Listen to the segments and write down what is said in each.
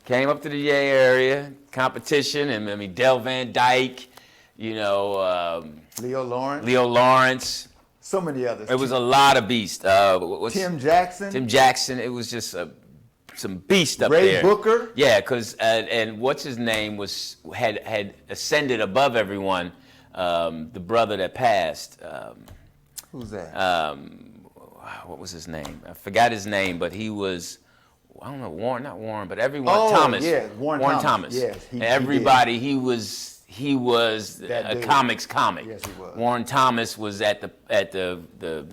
Came up to the Yale area, competition, and I mean, Del Van Dyke, Leo Lawrence. So many others. It was a lot of beasts. Tim Jackson. Tim Jackson. It was just some beast up Ray there. Booker. Yeah, because and what's his name had ascended above everyone. The brother that passed. Who's that? What was his name? I forgot his name, but he was. I don't know, not Warren, but everyone. Oh, Thomas. yeah, Warren Thomas. Yes, everybody. He was a comic. Yes, he was. Warren Thomas was at the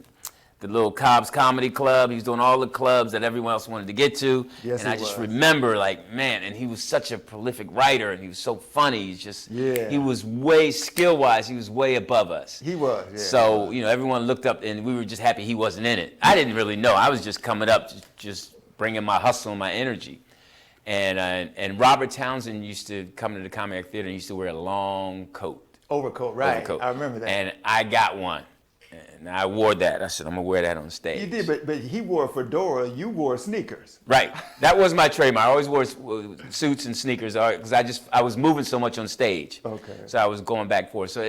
little Cobb's Comedy Club. He was doing all the clubs that everyone else wanted to get to. Yes, and I just remember, like, man, and he was such a prolific writer, and he was so funny. He's just, he was way, skill-wise, he was way above us. He was, yeah. So, everyone looked up, and we were just happy he wasn't in it. I didn't really know. I was just coming up, just bringing my hustle and my energy. And Robert Townsend used to come to the Comedy Theater and used to wear a long coat. Overcoat, right. Overcoat. I remember that. And I got one. And I wore that. I said, I'm going to wear that on stage. You did, but he wore a fedora. You wore sneakers. Right. That was my trademark. I always wore suits and sneakers because I was moving so much on stage. Okay. So I was going back and forth. So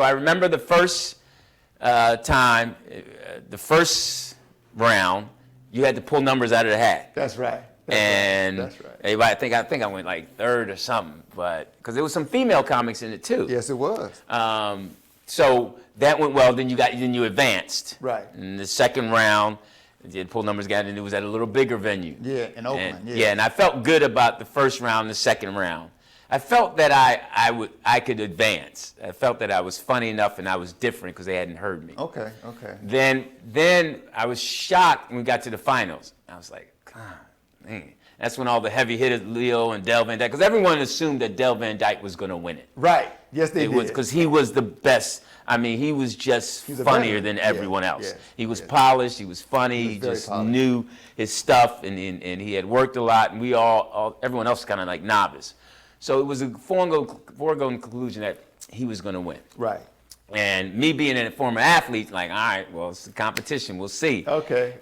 I remember the first time, the first round, you had to pull numbers out of the hat. That's right. That's right. Everybody, I think I went like third or something, but because there was some female comics in it too. Yes, it was. So that went well. Then you advanced. Right. In the second round, you did pull numbers again, and it was at a little bigger venue. Yeah, in Oakland. And I felt good about the first round and the second round. I felt that I could advance. I felt that I was funny enough and I was different because they hadn't heard me. Okay. Then I was shocked when we got to the finals. I was like, God, man. That's when all the heavy hitters, Leo and Del Van Dyke, because everyone assumed that Del Van Dyke was going to win it. Right. Yes, they did. Because he was the best. I mean, he was just funnier than everyone else. Yes, he was polished. He was funny. He just knew his stuff, and he had worked a lot. And everyone else was kind of like novice. So it was a foregone conclusion that he was going to win. Right. And me being a former athlete, like, all right, well, it's a competition. We'll see. Okay.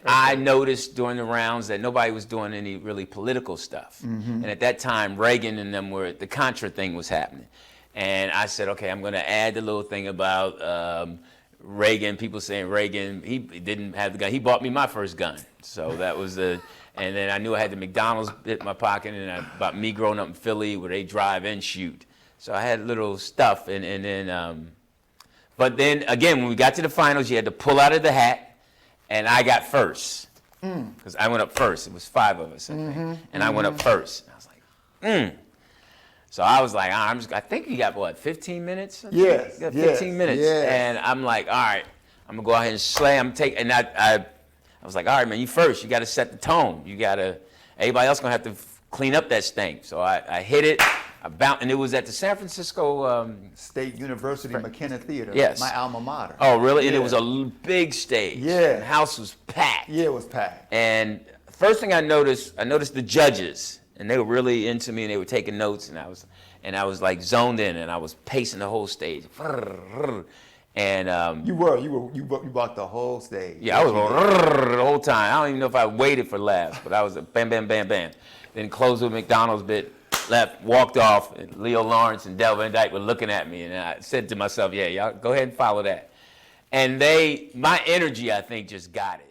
I noticed during the rounds that nobody was doing any really political stuff. Mm-hmm. And at that time, Reagan and them the Contra thing was happening. And I said, okay, I'm going to add the little thing about Reagan. People saying Reagan, he didn't have the gun. He bought me my first gun. So that was and then I knew I had the McDonald's in my pocket, and about me growing up in Philly where they drive and shoot. So I had little stuff, and then, but then again, when we got to the finals, you had to pull out of the hat, and I got first. Because I went up first. It was 5 of us, I think. And I went up first. And I was like, So I was like, I think you got, what, 15 minutes? Yes. You got 15 minutes. Yes. And I'm like, all right, I'm going to go ahead and slay. And I was like, all right, man, you first. You got to set the tone. Everybody else going to have to clean up that stink. So I hit it. And it was at the San Francisco State University McKenna Theater. Yes. My alma mater. Oh, really? Yeah. And it was a big stage. Yeah. The house was packed. Yeah, it was packed. And first thing I noticed the judges, and they were really into me, and they were taking notes, and I was like zoned in, and I was pacing the whole stage. And you walked the whole stage. Yeah, I was the whole time. I don't even know if I waited for laughs, but I was bam, bam, bam, bam. Then closed with McDonald's bit. Left, walked off, and Leo Lawrence and Del Van Dyke were looking at me, and I said to myself, yeah, y'all go ahead and follow that. And my energy, I think, just got it.